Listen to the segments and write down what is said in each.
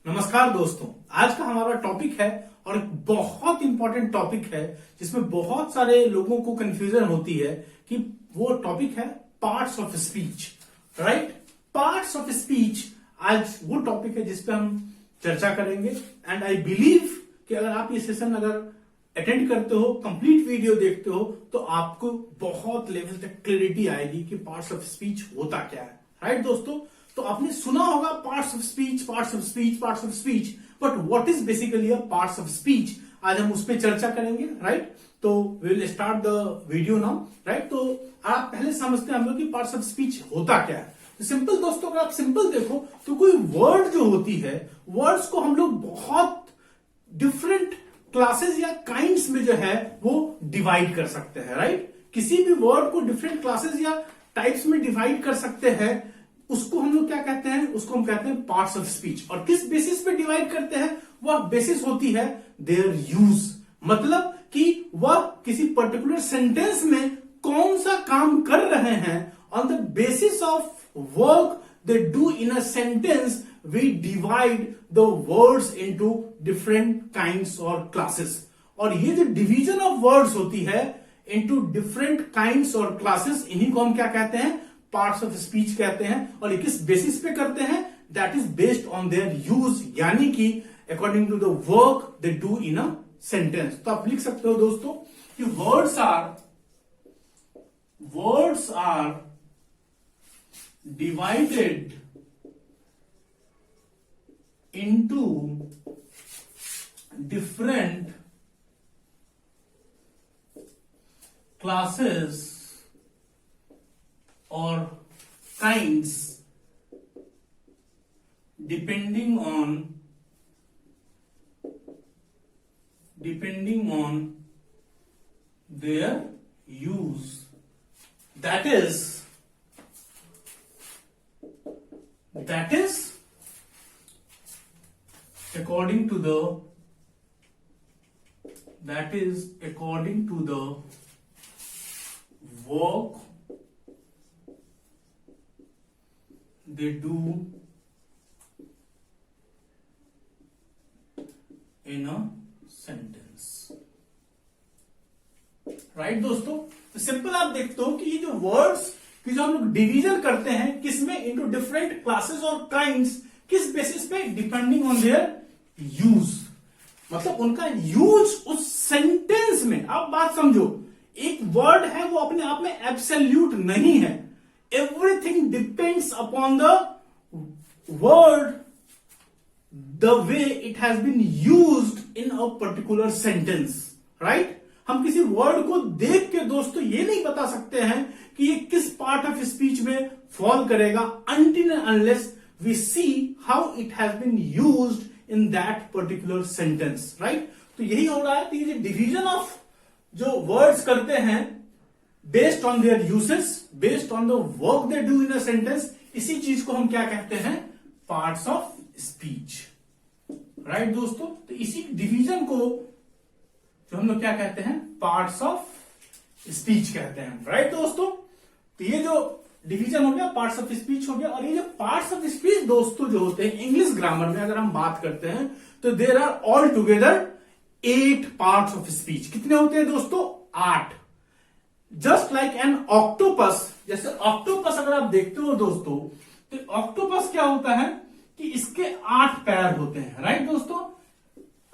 नमस्कार दोस्तों, आज का हमारा टॉपिक है और एक बहुत इंपॉर्टेंट टॉपिक है जिसमें बहुत सारे लोगों को कंफ्यूजन होती है कि वो टॉपिक है parts of speech. Right, parts of speech आज वो टॉपिक है जिस पे हम चर्चा करेंगे। एंड आई बिलीव कि अगर आप ये सेशन अटेंड करते हो, कंप्लीट वीडियो देखते हो, तो आपको बहुत लेवल तक क्लैरिटी आएगी कि पार्ट्स ऑफ स्पीच होता क्या है। राइट दोस्तों, तो आपने सुना होगा parts of speech, parts of speech, parts of speech, but what is basically a parts of speech, आज हम उस पर चर्चा करेंगे। राइट, तो we will start the video now. Right, तो आप पहले समझते हैं हम लोग कि पार्ट्स ऑफ स्पीच होता क्या है। तो सिंपल दोस्तों, अगर आप सिंपल देखो तो कोई वर्ड जो होती है, वर्ड्स को हम लोग बहुत डिफरेंट क्लासेस या काइंड्स में जो है वो डिवाइड कर सकते हैं। राइट, किसी भी वर्ड को डिफरेंट क्लासेस या टाइप्स में डिवाइड कर सकते हैं, उसको हम लोग क्या कहते हैं, उसको हम कहते हैं पार्ट्स ऑफ स्पीच। और किस बेसिस पे डिवाइड करते हैं, वह बेसिस होती है देयर यूज, मतलब कि वह किसी पर्टिकुलर सेंटेंस में कौन सा काम कर रहे हैं। On the basis of work they do in a sentence, we divide the words into different kinds or classes। और ये जो डिवीजन ऑफ वर्ड्स होती है into different kinds और classes, इन्हीं को हम क्या कहते हैं, पार्ट्स ऑफ स्पीच कहते हैं। और ये किस बेसिस पे करते हैं, that is based on their use, यानी कि according to the work they do in a sentence. तो आप लिख सकते हो दोस्तों कि words are divided into different classes or kinds depending on their use, that is according to the work they do in a sentence। Right दोस्तों, तो simple आप देखते हो कि ये जो वर्ड्स कि जो हम लोग डिवीजन करते हैं किसमें, इनटू डिफरेंट क्लासेस और काइंड्स, किस बेसिस पे, डिपेंडिंग ऑन देयर यूज, मतलब उनका यूज उस सेंटेंस में। आप बात समझो, एक वर्ड है वो अपने आप में एब्सोल्यूट नहीं है, everything depends upon the word, the way it has been used in a particular sentence. Right, हम किसी वर्ड को देख के दोस्तों ये नहीं बता सकते हैं कि ये किस पार्ट ऑफ स्पीच में फॉल करेगा, until and unless we see how it has been used in that particular sentence। Right, तो यही हो रहा है कि ये डिवीजन ऑफ जो वर्ड्स करते हैं based on there uses, based on the work they do in a sentence, इसी चीज को हम क्या कहते हैं, पार्ट्स ऑफ स्पीच। राइट दोस्तों, तो इसी डिवीजन को जो हम लोग क्या कहते हैं, पार्ट्स ऑफ स्पीच कहते हैं। राइट दोस्तों, तो ये जो डिवीजन हो गया, पार्ट्स ऑफ स्पीच हो गया। और ये जो पार्ट्स ऑफ स्पीच दोस्तों जो होते हैं, इंग्लिश ग्रामर में अगर हम बात करते हैं तो there are altogether 8 parts of speech. कितने होते हैं दोस्तों, 8। जस्ट लाइक एन ऑक्टोपस, जैसे ऑक्टोपस अगर आप देखते हो दोस्तों, तो ऑक्टोपस क्या होता है कि इसके 8 पैर होते हैं। राइट दोस्तों,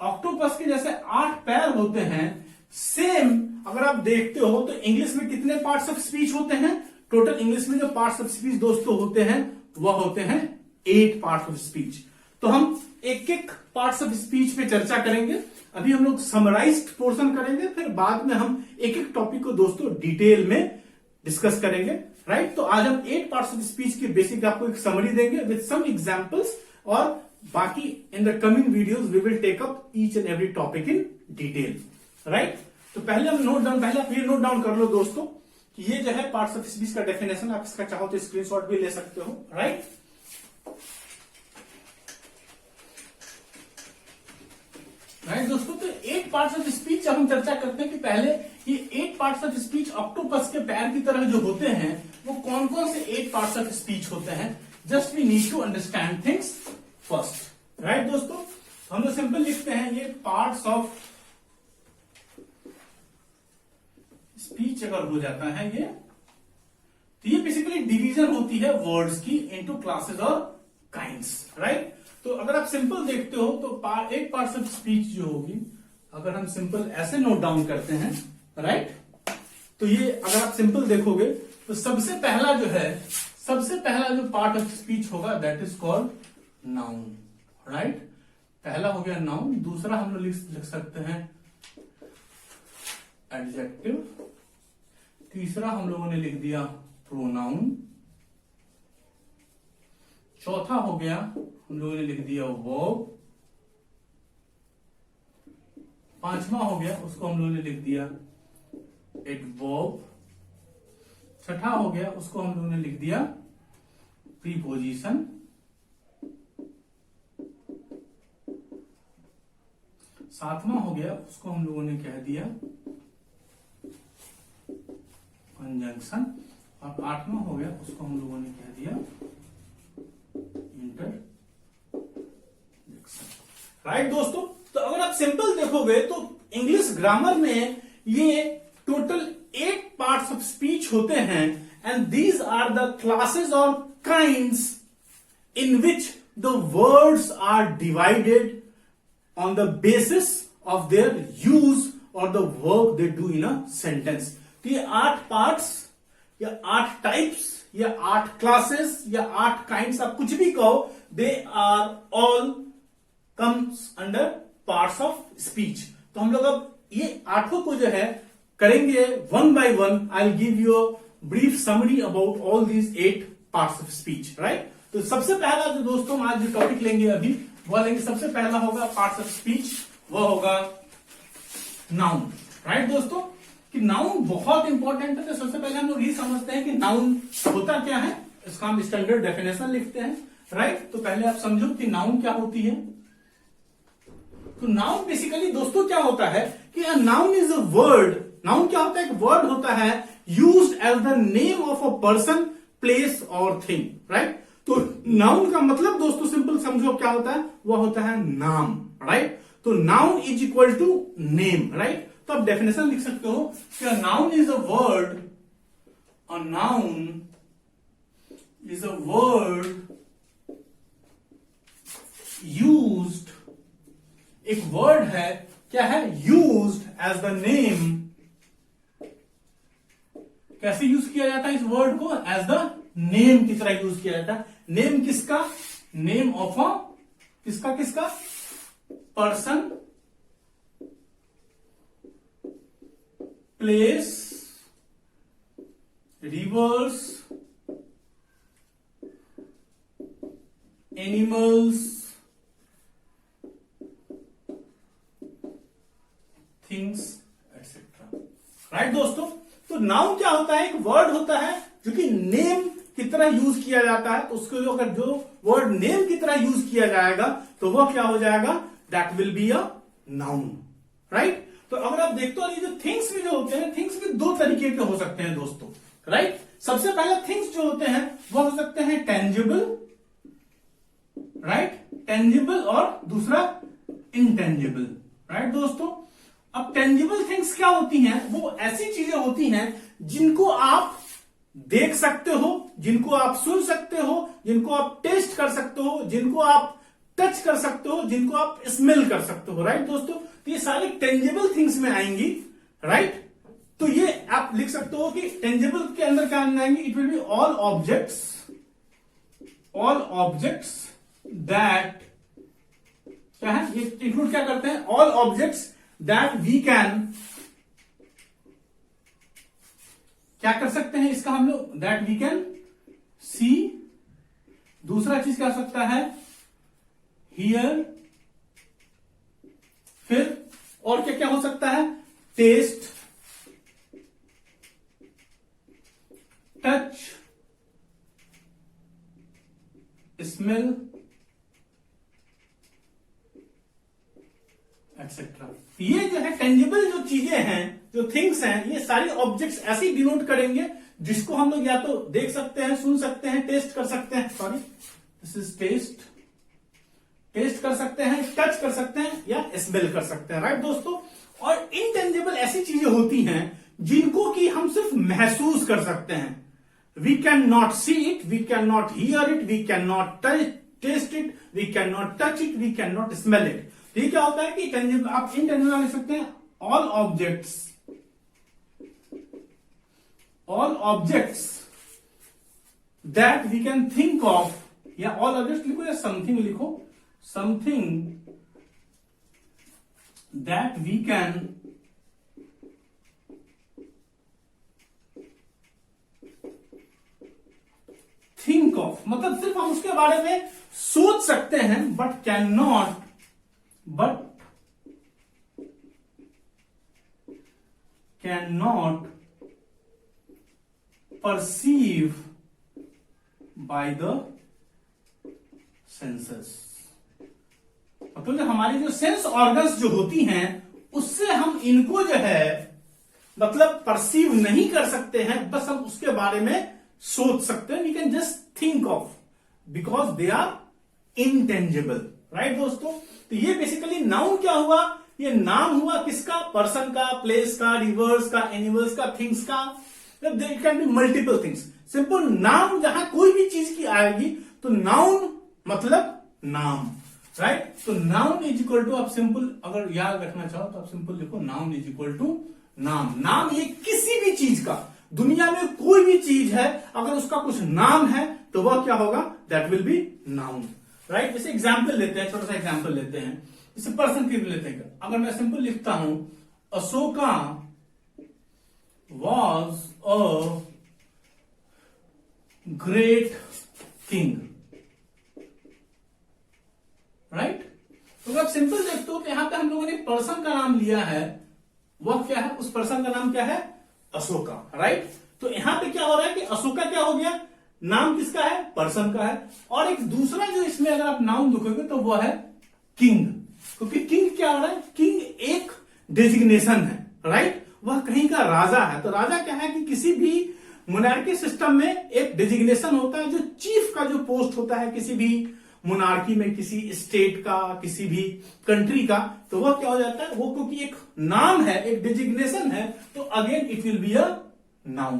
ऑक्टोपस के जैसे 8 पैर होते हैं। सेम अगर आप देखते हो तो इंग्लिश में कितने पार्ट्स ऑफ स्पीच होते हैं, टोटल इंग्लिश में जो पार्ट्स ऑफ स्पीच दोस्तों होते हैं वह होते हैं 8 पार्ट्स ऑफ स्पीच। तो हम एक एक पार्ट्स ऑफ स्पीच पे चर्चा करेंगे। अभी हम लोग समराइज्ड पोर्शन करेंगे, फिर बाद में हम एक एक टॉपिक को दोस्तों डिटेल में डिस्कस करेंगे। राइट, तो आज हम 8 पार्ट्स ऑफ स्पीच के बेसिक आपको एक समरी देंगे विद सम एग्जांपल्स, और बाकी in the coming videos we will take up each and every topic in detail. Right, तो पहले आप ये नोट डाउन कर लो दोस्तों कि ये जो है पार्ट्स ऑफ स्पीच का डेफिनेशन, आप इसका चाहो तो स्क्रीनशॉट भी ले सकते हो। राइट, राइट दोस्तों, तो 8 पार्ट्स ऑफ स्पीच जब हम चर्चा करते हैं कि पहले ये 8 पार्ट्स ऑफ स्पीच ऑक्टोपस के पैर की तरह जो होते हैं वो कौन कौन से 8 पार्ट्स ऑफ स्पीच होते हैं, just we need to understand things first. Right दोस्तों, हम लोग सिंपल लिखते हैं ये पार्ट्स ऑफ स्पीच अगर हो जाता है ये, तो ये बेसिकली डिवीजन होती है वर्ड्स की इनटू क्लासेस और काइंड्स, राइट। तो अगर आप सिंपल देखते हो तो एक पार्ट ऑफ स्पीच जो होगी, अगर हम सिंपल ऐसे नोट डाउन करते हैं, राइट, तो ये अगर आप सिंपल देखोगे तो सबसे पहला जो पार्ट ऑफ स्पीच होगा that is called noun, right. पहला हो गया नाउन, दूसरा हम लोग लिख सकते हैं एडजेक्टिव, तीसरा हम लोगों ने लिख दिया प्रोनाउन, चौथा हो गया हम लोगों ने लिख दिया वर्ब, पांचवा हो गया उसको हम लोगों ने लिख दिया एडवर्ब, छठा हो गया उसको हम लोगों ने लिख दिया प्रीपोजिशन, सातवां हो गया उसको हम लोगों ने कह दिया कंजंक्शन, और आठवां हो गया उसको हम लोगों ने कह दिया इंटरजेक्शन, राइट दोस्तों। तो अगर आप सिंपल देखोगे तो इंग्लिश ग्रामर में ये टोटल 8 पार्ट्स ऑफ स्पीच होते हैं, and these are the classes और kinds in which the words are divided on the basis of their use or the work they do in a sentence। तो ये 8 parts या 8 types या 8 classes या 8 kinds, आप कुछ भी कहो, they are all comes under parts of speech. तो हम लोग अब ये 8 को जो है करेंगे one by one. I will give you brief summary about all these 8 parts of speech, right. तो सबसे पहला जो दोस्तों हम आज जो टॉपिक लेंगे अभी वो लेंगे, सबसे पहला होगा पार्ट्स ऑफ स्पीच, वो होगा नाउन, राइट दोस्तों। कि नाउन बहुत इंपॉर्टेंट है। तो सबसे पहले हम लोग ये समझते हैं कि नाउन होता क्या है, इसका हम स्टैंडर्ड डेफिनेशन लिखते हैं, राइट। तो पहले आप समझो कि नाउन क्या होती है। तो नाउन बेसिकली दोस्तों क्या होता है कि noun is a word. Noun क्या होता है, एक वर्ड होता है used as the name of a person, place और थिंग, राइट। तो नाउन का मतलब दोस्तों सिंपल समझो क्या होता है, वो होता है नाम, राइट। तो noun is equal to name, right. तो आप डेफिनेशन लिख सकते हो कि noun is a word, a noun is a word used, एक वर्ड है, क्या है, यूज्ड एज द नेम। कैसे यूज किया जाता है इस वर्ड को, एज द नेम की तरह यूज किया जाता है। नेम किसका, नेम ऑफ अ किसका person, place, reverse, animals, things etcetera, right दोस्तों। तो नाउन क्या होता है, एक वर्ड होता है जो कि नेम की तरह यूज किया जाता है। तो उसको अगर जो वर्ड नेम की तरह यूज किया जाएगा तो वह क्या हो जाएगा, that will be a noun, right. तो अगर आप देखते हो ये जो थिंग्स भी जो होते हैं, थिंग्स भी 2 तरीके के हो सकते हैं दोस्तों, राइट। सबसे पहले थिंग्स जो होते हैं वो हो सकते हैं टेंजिबल, राइट, टेंजिबल, और दूसरा इंटेंजिबल, राइट दोस्तों। अब टेंजिबल थिंग्स क्या होती हैं, वो ऐसी चीजें होती हैं जिनको आप देख सकते हो, जिनको आप सुन सकते हो, जिनको आप टेस्ट कर सकते हो, जिनको आप टच कर सकते हो, जिनको आप स्मेल कर सकते हो, राइट दोस्तों। तो ये सारे टेंजिबल थिंग्स में आएंगी, राइट। तो ये आप लिख सकते हो कि टेंजिबल के अंदर क्या आएंगे, it will be all objects that, क्या है ये इंक्लूड क्या करते हैं, all objects that we can, क्या कर सकते हैं इसका हम लोग, दैट वी कैन सी। दूसरा चीज क्या हो सकता है, हियर, फिर और क्या क्या हो सकता है, टेस्ट, टच, स्मेल एक्सेट्रा। ये जो है टेंजिबल जो चीजें हैं, जो थिंग्स हैं, ये सारी ऑब्जेक्ट्स ऐसे ही डिनोट करेंगे जिसको हम लोग या तो देख सकते हैं, सुन सकते हैं, टेस्ट कर सकते हैं। Sorry, this is taste, taste कर सकते हैं, टच कर सकते हैं या स्मेल कर सकते हैं, राइट दोस्तों। और इनटेंजिबल ऐसी चीजें होती हैं जिनको कि हम सिर्फ महसूस कर सकते हैं। We can not see it, we can not hear it, we can not taste it, we can not touch it, we can not smell it. तो ये क्या होता है कि टेंजिबल, आप इनटेंजिबल लिख सकते हैं all objects that we can think of, या ऑल ऑब्जेक्ट्स लिखो या समथिंग लिखो, something that we can think of, मतलब सिर्फ हम उसके बारे में सोच सकते हैं, but can not perceive by the senses. मतलब जो हमारी जो सेंस ऑर्गन्स जो होती हैं उससे हम इनको जो है मतलब परसीव नहीं कर सकते हैं, बस हम उसके बारे में सोच सकते हैं। We can just think of because they are intangible, right दोस्तों। तो ये बेसिकली नाउन क्या हुआ, ये नाम हुआ किसका, पर्सन का, प्लेस का, रिवर्स का, एनिमल्स का, थिंग्स का। It can be multiple things. Simple नाम जहां कोई भी चीज की आएगी तो नाउन मतलब नाम, राइट। तो नाउन इज इक्वल टू, आप सिंपल अगर याद रखना चाहो तो आप सिंपल लिखो नाउन इज इक्वल टू नाम। नाम ये किसी भी चीज का, दुनिया में कोई भी चीज है अगर उसका कुछ नाम है तो वह क्या होगा, that will be noun, right. जैसे एग्जाम्पल लेते हैं, छोटा सा एग्जाम्पल लेते हैं, जैसे पर्सन की लेते हैं। अगर मैं सिंपल लिखता हूं Ashoka was a great king, right. तो अगर आप सिंपल देखते हो तो यहां पे हम लोगों ने पर्सन का नाम लिया है, वह क्या है, उस पर्सन का नाम क्या है, अशोका, राइट। तो यहां पे क्या हो रहा है कि अशोका क्या हो गया, नाम किसका है, पर्सन का है। और एक दूसरा जो इसमें अगर आप नाउन लिखोगे तो वह है किंग, क्योंकि किंग क्या हो रहा है, किंग एक डेजिग्नेशन है, राइट। वह कहीं का राजा है। तो राजा क्या है कि किसी भी मोनार्की सिस्टम में एक डेजिग्नेशन होता है, जो चीफ का जो पोस्ट होता है किसी भी मोनार्की में, किसी स्टेट का, किसी भी कंट्री का, तो वह क्या हो जाता है, वो क्योंकि एक नाम है, एक डेजिग्नेशन है, तो again it will be a noun.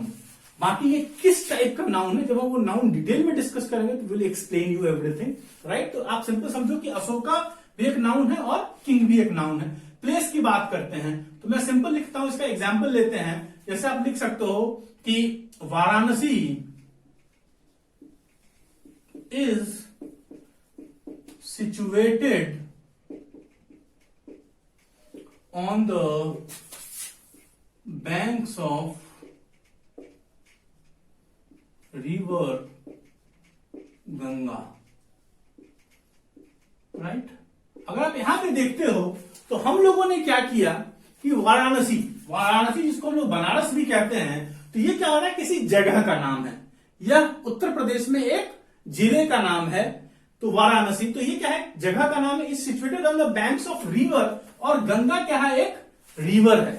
बाकी ये किस टाइप का नाउन है, जब हम वो नाउन डिटेल में डिस्कस करेंगे तो will explain you everything, right. तो आप सिंपल समझो कि अशोका भी एक नाउन है और किंग भी एक नाउन है। प्लेस की बात करते हैं तो मैं सिंपल लिखता हूं, इसका एग्जाम्पल लेते हैं। जैसे आप लिख सकते हो कि Varanasi is situated on the banks of river Ganga, right. अगर आप यहां पे देखते हो तो हम लोगों ने क्या किया कि वाराणसी जिसको हम लोग बनारस भी कहते हैं, तो ये क्या हो रहा है, किसी जगह का नाम है, यह उत्तर प्रदेश में एक जिले का नाम है। तो वाराणसी, तो ये क्या है, जगह का नाम है। Is situated on the banks of river, और गंगा क्या है, एक रिवर है।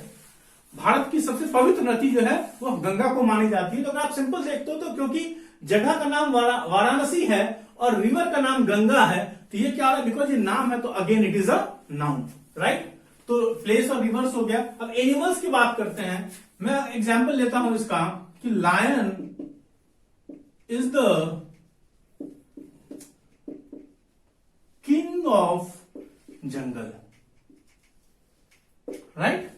भारत की सबसे पवित्र नदी जो है वो गंगा को मानी जाती है। तो अगर आप सिंपल देखते हो तो क्योंकि जगह का नाम वाराणसी है और रिवर का नाम गंगा है, तो ये क्या हो रहा है, बिकॉज ये नाम है तो again it is a noun, right. तो प्लेस और रिवर्स हो गया। अब एनिमल्स की बात करते हैं। मैं एग्जाम्पल लेता हूं इसका कि lion is the king of jungle, right.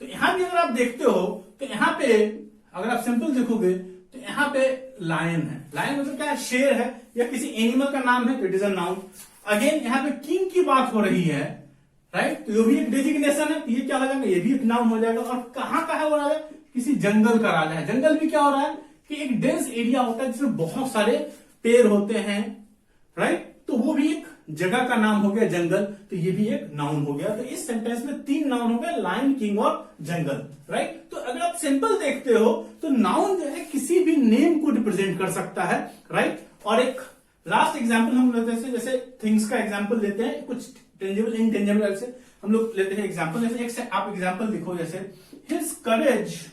तो यहां भी अगर आप देखते हो तो यहां पे अगर आप सिंपल देखोगे तो यहां पे लायन है। लायन मतलब क्या है, शेर है या किसी एनिमल का नाम है, तो it is a noun. Again यहां पे किंग की बात हो रही है, राइट। तो ये भी एक डेजिग्नेशन है, तो ये क्या हो जाएगा, ये भी एक नाउन हो जाएगा। और कहां का है वो राजा, किसी जंगल का राजा है। जंगल भी क्या हो रहा है कि एक डेंस एरिया होता है जिसमें बहुत सारे पेड़ होते हैं, राइट। तो वो भी एक जगह का नाम हो गया जंगल, तो ये भी एक नाउन हो गया। तो इस सेंटेंस में 3 नाउन हो गए, लायन, किंग और जंगल, राइट। तो अगर आप सिंपल देखते हो तो नाउन जो है किसी भी नेम को रिप्रेजेंट कर सकता है, राइट। और एक लास्ट एग्जांपल हम लेते हैं, जैसे थिंग्स का एग्जांपल लेते हैं, कुछ टेंजिबल इनटेंजिबल से हम लोग लेते हैं एग्जांपल। जैसे एक से आप एग्जांपल लिखो, जैसे हिज करेज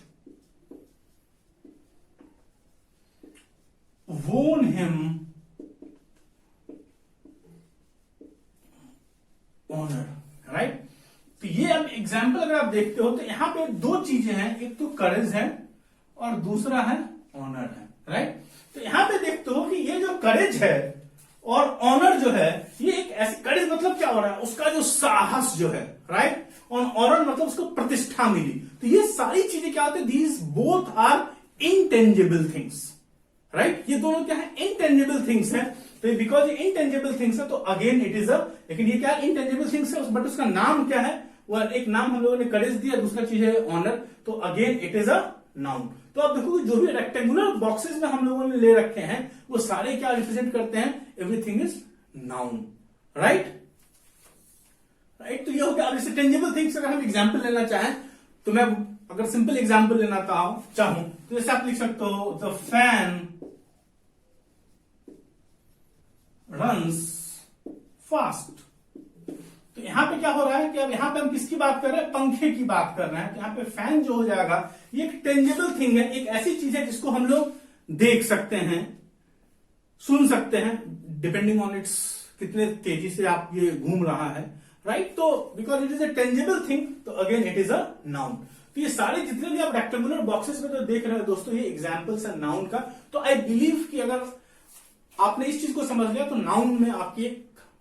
won him देखते हो तो यहां पे दो चीजें हैं, एक तो करेज है और दूसरा है ऑनर है, राइट। तो यहां पे देखते हो कि ये जो करेज है और ऑनर जो है, ये एक ऐसी, करेज मतलब क्या हो रहा है, उसका जो साहस जो है, राइट, और ऑनर मतलब उसको प्रतिष्ठा मिली। तो ये सारी चीजें क्या होती है, these both are intangible things, right. ये दोनों क्या है, इनटेंजिबल थिंग्स है। तो बिकॉज ये इनटेंजिबल थिंग्स है तो अगेन इट इज अ, लेकिन ये क्या है, इनटेंजिबल थिंग्स है, बट उसका नाम क्या है, वो एक नाम हम लोगों ने करेज दिया, दूसरा चीज है ऑनर, तो again it is a noun. तो आप देखो जो भी रेक्टेंगुलर बॉक्सेस में हम लोगों ने ले रखे हैं वो सारे क्या रिप्रेजेंट करते हैं, everything is noun, right. Right, तो ये हो गया। अब इससे टेंजिबल थिंग्स अगर हम एग्जांपल लेना चाहें तो मैं अगर सिंपल एग्जांपल लेना चाहूं तो जैसे आप लिख सकते हो द फैन रन्स फास्ट। तो यहां पे क्या हो रहा है कि अब यहां पे हम किसकी बात कर रहे हैं, पंखे की बात कर रहे हैं। तो यहां पे फैन जो हो जाएगा ये एक टेंजिबल थिंग है, एक ऐसी चीज है जिसको हम लोग देख सकते हैं, सुन सकते हैं, डिपेंडिंग ऑन इट्स कितने तेजी से आप ये घूम रहा है, राइट। तो because it is a tangible thing तो again it is a noun. तो ये सारे जितने भी आप रेक्टेंगुलर बॉक्सेस में तो देख रहे हो दोस्तों, ये एग्जाम्पल्स है नाउन का। तो आई बिलीव कि अगर आपने इस चीज को समझ लिया तो नाउन में आपकी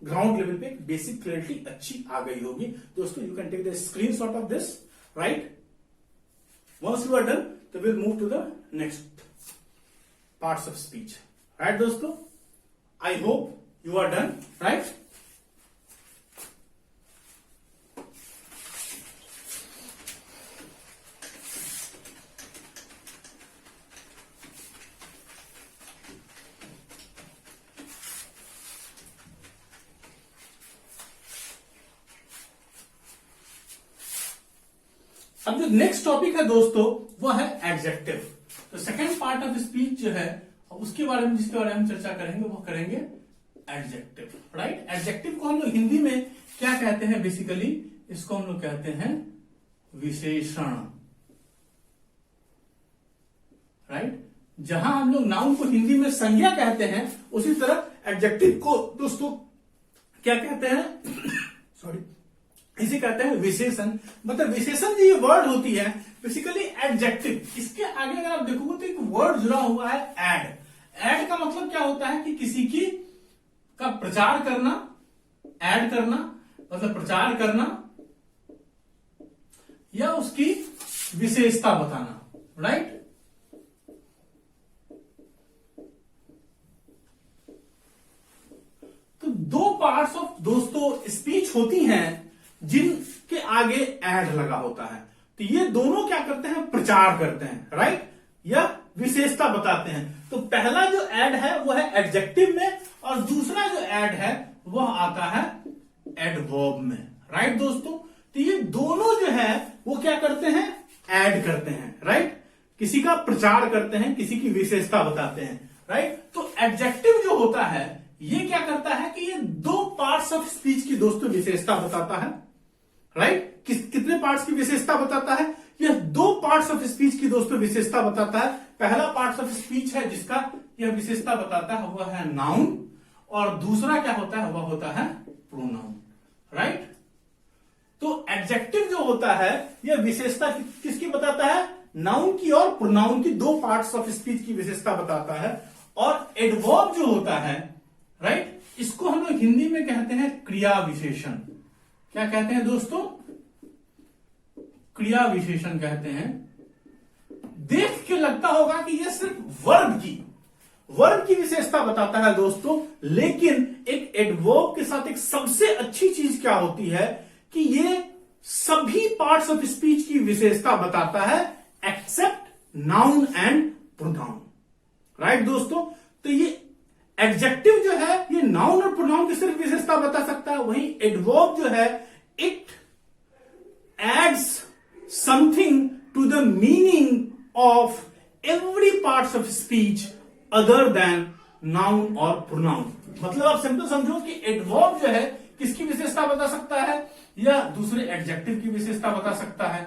ग्राउंड लेवल पे बेसिक क्लैरिटी अच्छी आ गई होगी। दोस्तों you can take the screenshot of this, right. Once you are done तो will move to the next parts of speech, right दोस्तों। I hope you are done, right. अब जो नेक्स्ट टॉपिक है दोस्तों वो है एडजेक्टिव। तो सेकंड पार्ट ऑफ स्पीच जो है उसके बारे में, जिसके बारे में चर्चा करेंगे वो करेंगे एडजेक्टिव, राइट। एडजेक्टिव को हम लोग हिंदी में क्या कहते हैं, बेसिकली इसको हम लोग कहते हैं विशेषण, राइट। जहां हम लोग नाउन को हिंदी में संज्ञा कहते हैं उसी तरह एडजेक्टिव को दोस्तों क्या कहते हैं सॉरी, इसे कहते हैं विशेषण। मतलब विशेषण जो ये वर्ड होती है बेसिकली एडजेक्टिव, इसके आगे अगर आप देखोगे तो एक वर्ड जुड़ा हुआ है एड। एड का मतलब क्या होता है कि किसी की का प्रचार करना, ऐड करना मतलब प्रचार करना या उसकी विशेषता बताना, राइट। तो दो पार्ट्स ऑफ दोस्तों स्पीच होती हैं जिनके आगे एड लगा होता है। तो ये दोनों क्या करते हैं, प्रचार करते हैं, राइट, या विशेषता बताते हैं। तो पहला जो एड है वो है एडजेक्टिव में और दूसरा जो एड है वह आता है एडवर्ब में, राइट दोस्तों। तो ये दोनों जो है वो क्या करते हैं, ऐड करते हैं, राइट। किसी का प्रचार करते हैं, किसी की विशेषता बताते हैं, राइट। तो एडजेक्टिव जो होता है ये क्या करता है कि ये दो पार्ट्स ऑफ स्पीच की दोस्तों विशेषता बताता है, राइट। कितने पार्ट्स की विशेषता बताता है, यह दो पार्ट्स ऑफ स्पीच की दोस्तों विशेषता बताता है। पहला पार्ट ऑफ स्पीच है जिसका यह विशेषता बताता है वह है नाउन, और दूसरा क्या होता है, वह होता है प्रोनाउन, राइट। तो एडजेक्टिव जो होता है यह विशेषता किसकी बताता है, नाउन की और प्रोनाउन की, दो पार्ट्स ऑफ स्पीच की विशेषता बताता है। और एडवर्ब जो होता है, राइट, इसको हम लोग हिंदी में कहते हैं क्रिया विशेषण। क्या कहते हैं दोस्तों, क्रिया विशेषण कहते हैं। देख के लगता होगा कि यह सिर्फ वर्ब की विशेषता बताता है दोस्तों, लेकिन एक एडवर्ब के साथ एक सबसे अच्छी चीज क्या होती है कि ये सभी पार्ट्स ऑफ स्पीच की विशेषता बताता है except noun and pronoun, right दोस्तों। तो ये एडजेक्टिव जो है ये नाउन और प्रोनाउन की सिर्फ विशेषता बता सकता है, वहीं एडवर्ब जो है it adds something to the meaning of every parts of speech other than noun और प्रोनाउन। मतलब आप सिंपल समझो कि एडवर्ब जो है किसकी विशेषता बता सकता है, या दूसरे एडजेक्टिव की विशेषता बता सकता है,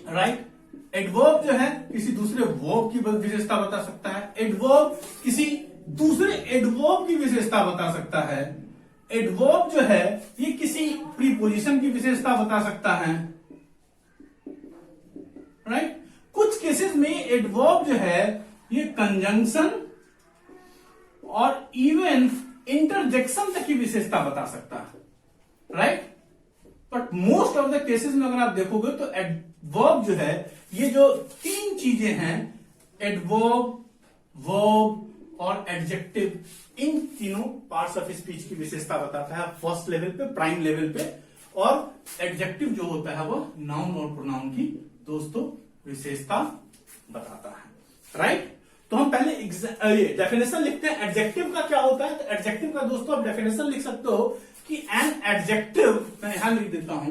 राइट। एडवर्ब जो है किसी दूसरे वर्ब की विशेषता बता सकता है, एडवर्ब किसी दूसरे एडवर्ब की विशेषता बता सकता है, एडवर्ब जो है ये किसी प्रीपोजिशन की विशेषता बता सकता है, राइट। कुछ केसेस में एडवर्ब जो है ये कंजंक्शन और इवन इंटरजेक्शन तक की विशेषता बता सकता है, right. But most of the cases में अगर आप देखोगे तो एडवर्ब जो है ये जो तीन चीजें हैं, एडवर्ब, वर्ब और एडजेक्टिव, इन तीनों पार्ट्स ऑफ स्पीच की विशेषता बताता है फर्स्ट लेवल पे, प्राइम लेवल पे। और एडजेक्टिव जो होता है वो नाउन और प्रोनाउन की दोस्तों विशेषता बताता है, राइट। तो हम पहले डेफिनेशन लिखते हैं एडजेक्टिव का क्या होता है। तो एडजेक्टिव का दोस्तों आप डेफिनेशन लिख सकते हो कि एन एडजेक्टिव, मैं यहां लिख देता हूं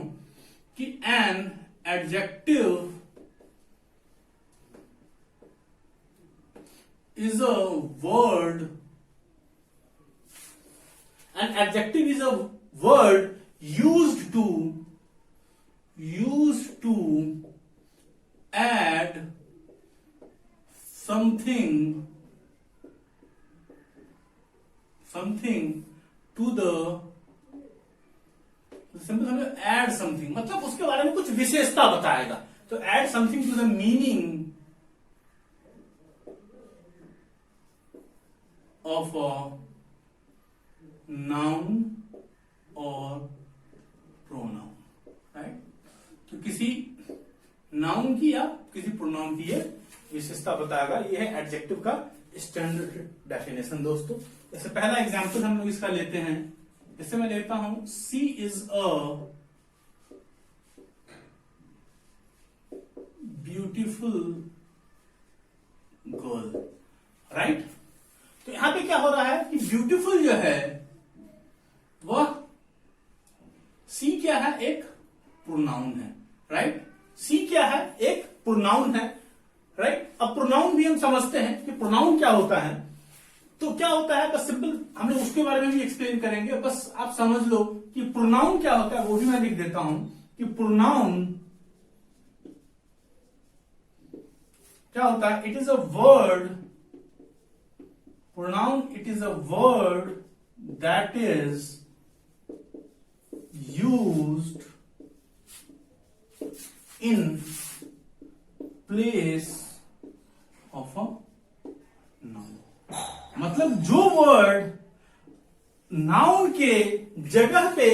कि an adjective is a word, an adjective is a word used to add something to the, simple add something मतलब उसके बारे में कुछ विशेषता बताएगा। तो add something to the meaning of a noun और प्रोनाउन, राइट। तो किसी नाउन की या किसी प्रोनाउन की ये विशेषता बताएगा। ये है एडजेक्टिव का स्टैंडर्ड डेफिनेशन दोस्तों। जैसे पहला एग्जांपल हम लोग इसका लेते हैं, जैसे मैं लेता हूं she is a beautiful girl, right. तो यहां पे क्या हो रहा है कि ब्यूटीफुल जो है वह सी क्या है, एक प्रोनाउन है, राइट। सी क्या है, एक प्रोनाउन है, राइट। अब प्रोनाउन भी हम समझते हैं कि प्रोनाउन क्या होता है। तो क्या होता है, बस सिंपल हम लोग उसके बारे में भी एक्सप्लेन करेंगे, बस आप समझ लो कि प्रोनाउन क्या होता है। वो भी मैं लिख देता हूं कि प्रोनाउन क्या होता है, it is a word, pronoun it is a word that is used in place of a noun। मतलब जो वर्ड नाउन के जगह पे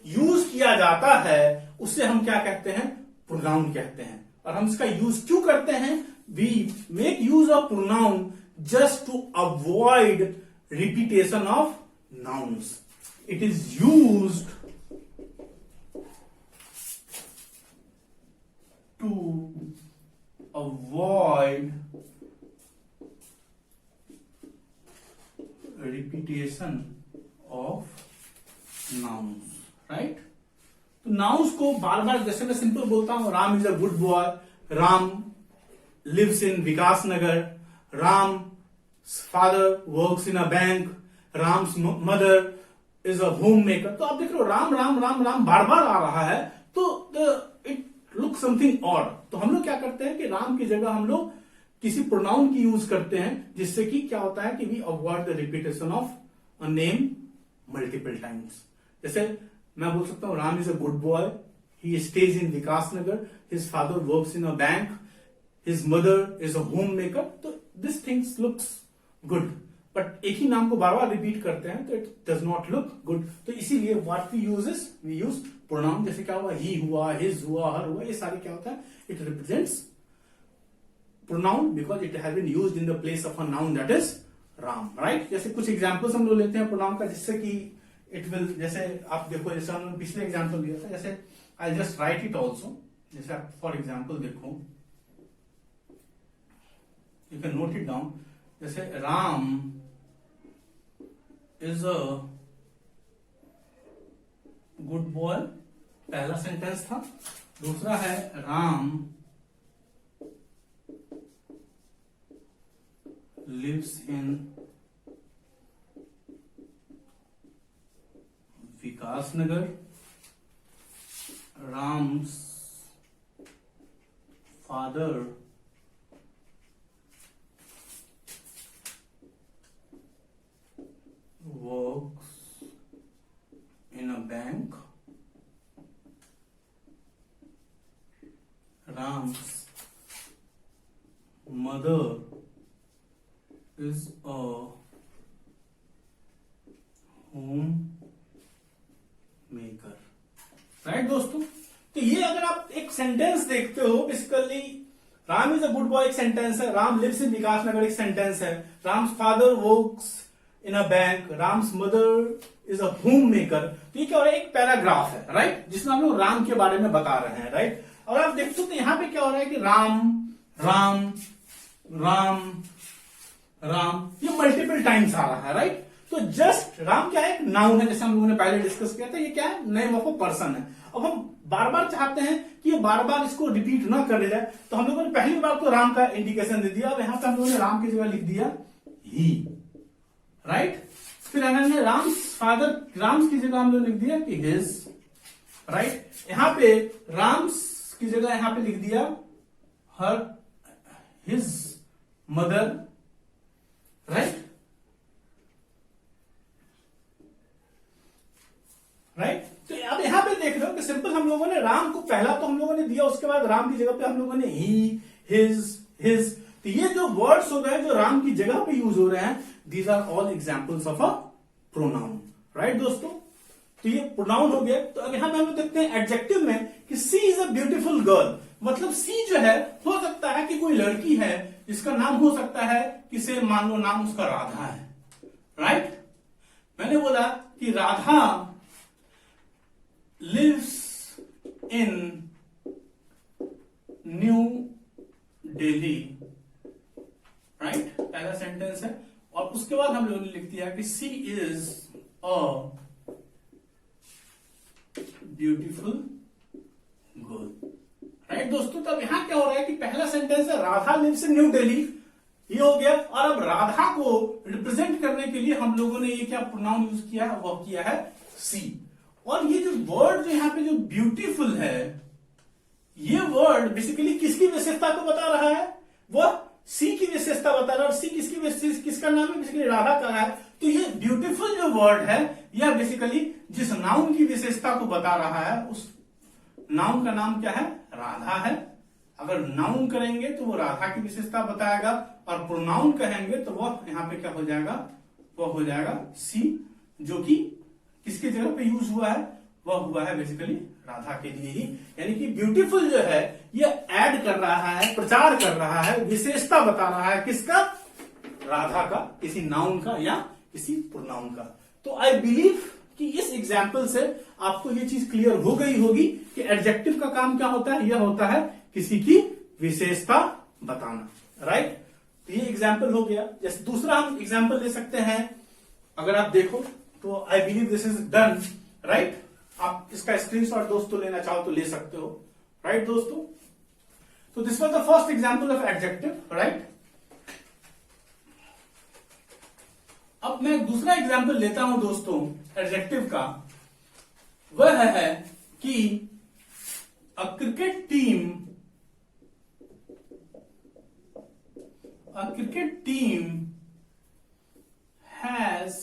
यूज किया जाता है उसे हम क्या कहते हैं, प्रोनाउन कहते हैं। और हम इसका यूज क्यों करते हैं, we make use of pronoun just to avoid repetition of nouns. It is used to avoid repetition of nouns, right? तो नाउन्स को बार बार, जैसे मैं सिंपल बोलता हूं Ram is a good boy, Ram lives in Vikas Nagar, Ram father works in a bank, Ram's mother is a home maker. तो आप देख रहे हो राम राम राम राम बार बार आ रहा है, तो इट लुक समथिंग ऑड। तो हम लोग क्या करते हैं कि राम की जगह हम लोग किसी प्रोनाउन की यूज करते हैं, जिससे कि क्या होता है कि we avoid the repetition of a name multiple times. जैसे मैं बोल सकता हूं Ram is a good boy, he stays in Vikas Nagar, his father works in a bank, his mother is a home maker. तो this things looks good, but एक ही नाम को बार बार रिपीट करते हैं तो it does not look good. तो इसीलिए what we use is we use pronoun. जैसे क्या हुआ, ही हुआ, हिज हुआ, हर हुआ, ये सारे क्या होता है, it represents pronoun because it has been used in the place of a noun that is Ram, right. जैसे कुछ एग्जांपल्स हम लोग लेते हैं प्रोनाउन का, जिससे कि इट विल, जैसे आप देखो, जैसे हमने पिछले एग्जांपल दिया था, जैसे I just write it also. जैसे आप फॉर एग्जाम्पल देखो, you can note it down. जैसे Ram is a good boy, पहला सेंटेंस था। दूसरा है Ram lives in Vikas Nagar, Ram's father works in a bank, Ram's is a home maker, right दोस्तों। तो ये अगर आप एक सेंटेंस देखते हो, basically Ram is a good boy एक सेंटेंस है, राम लिव्स इन विकास नगर एक सेंटेंस है, Ram's father works in a bank, Ram's mother is a home maker. तो ये क्या हो रहा है, एक पैराग्राफ है, राइट, जिसमें हम लोग राम के बारे में बता रहे हैं, राइट। और आप देखते हो तो यहां पे क्या हो रहा है कि राम राम राम राम ये मल्टीपल टाइम्स आ रहा है, राइट। तो जस्ट राम क्या है, एक नाउन है, जैसे हम लोगों ने पहले डिस्कस किया था, ये क्या है, नेम ऑफ अ पर्सन है। अब हम बार बार चाहते हैं कि ये बार बार इसको रिपीट ना कर जाए, तो हम लोगों ने पहली बार तो राम का इंडिकेशन दे दिया, अब यहां पे हम लोगों ने राम की जगह लिख दिया ही, राइट। फिर हमने राम्स फादर, राम्स की जगह हम लोग लिख दिया कि हिज, राइट। यहां पे राम्स की जगह यहां पे लिख दिया हर, हिज मदर, राइट, राइट। तो अब यहां पे देख रहे हो कि सिंपल हम लोगों ने राम को पहला तो हम लोगों ने दिया, उसके बाद राम की जगह पे हम लोगों ने ही, हिज। तो ये जो वर्ड्स हो गए जो राम की जगह पे यूज हो रहे हैं, these are all examples of a pronoun, right दोस्तों। तो ये प्रोनाउन हो गया। तो अब यहां पे हम लोग देखते हैं एडजेक्टिव में कि she is a beautiful girl, मतलब सी जो है, हो सकता है कि कोई लड़की है जिसका नाम हो सकता है, किसे मान लो नाम उसका राधा है, राइट। मैंने बोला कि Radha lives in new Delhi, right, पहला सेंटेंस है। और उसके बाद हम लोगों ने लिख दिया कि she is a beautiful girl, right दोस्तों। तब यहां क्या हो रहा है कि पहला सेंटेंस है राधा लिव्स इन न्यू दिल्ली, ये हो गया। और अब राधा को रिप्रेजेंट करने के लिए हम लोगों ने ये क्या प्रोनाउन यूज किया है, वो किया है सी। और ये जो वर्ड जो यहां पे जो ब्यूटीफुल है, ये वर्ड बेसिकली किसकी विशेषता को बता रहा है, वो सी की विशेषता बता रहा है। और सी किसका नाम है, बेसिकली राधा का है। तो ये ब्यूटीफुल जो वर्ड है, यह बेसिकली जिस नाउन की विशेषता को बता रहा है, उस नाउन का नाम क्या है, राधा है। अगर नाउन करेंगे तो वो राधा की विशेषता बताएगा, और प्रोनाउन कहेंगे तो वह यहां पे क्या हो जाएगा, वह हो जाएगा सी, जो कि किसकी जगह पे यूज हुआ है, वह हुआ है बेसिकली राधा के लिए ही। यानी कि ब्यूटीफुल जो है ये ऐड कर रहा है, प्रचार कर रहा है, विशेषता बता रहा है, किसका, राधा का, किसी नाउन का या किसी प्रोनाउन का। तो आई बिलीव कि इस एग्जाम्पल से आपको ये चीज क्लियर हो गई होगी कि एडजेक्टिव का काम क्या होता है, यह होता है किसी की विशेषता बताना, राइट। तो ये एग्जाम्पल हो गया। जैसे दूसरा हम एग्जाम्पल ले सकते हैं, अगर आप देखो तो I believe this is done, right. आप इसका स्क्रीनशॉट दोस्तों लेना चाहो तो ले सकते हो, राइट दोस्तों। तो this was the first example of adjective, right. अब मैं दूसरा एग्जांपल लेता हूं दोस्तों एडजेक्टिव का। वह है कि अ क्रिकेट टीम हैज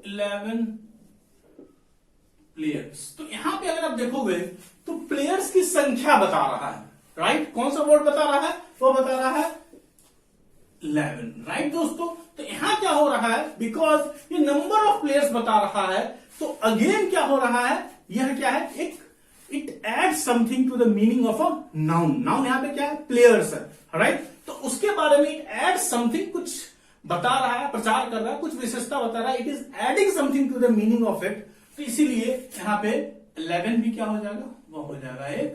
11 प्लेयर्स। तो यहां पे अगर आप देखोगे तो प्लेयर्स की संख्या बता रहा है, राइट। कौन सा वर्ड बता रहा है, वो बता रहा है 11, राइट दोस्तों। तो यहां क्या हो रहा है, बिकॉज ये नंबर ऑफ प्लेयर्स बता रहा है, तो अगेन क्या हो रहा है, यह क्या है, एक it add something to the meaning of a noun. Noun यहां पे क्या है, प्लेयर्स है, राइट। तो उसके बारे में इट एड समथिंग, कुछ बता रहा है, प्रचार कर रहा है, कुछ विशेषता बता रहा है, it is adding something to the meaning of it. तो इसीलिए यहां पे 11 भी क्या हो जाएगा, वो हो जाएगा एक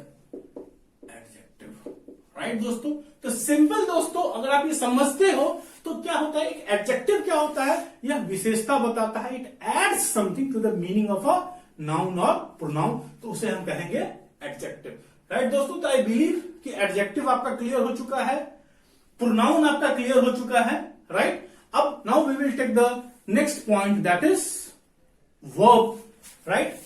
एडजेक्टिव, राइट दोस्तों। तो सिंपल दोस्तों, अगर आप ये समझते हो तो क्या होता है, एक एडजेक्टिव क्या होता है, यह विशेषता बताता है, it adds something to the meaning of a noun और प्रोनाउन, तो उसे हम कहेंगे एडजेक्टिव, राइट दोस्तों। तो आई बिलीव कि एडजेक्टिव आपका क्लियर हो चुका है, प्रोनाउन आपका क्लियर हो चुका है, राइट। अब now we will take the next point, that is verb, right.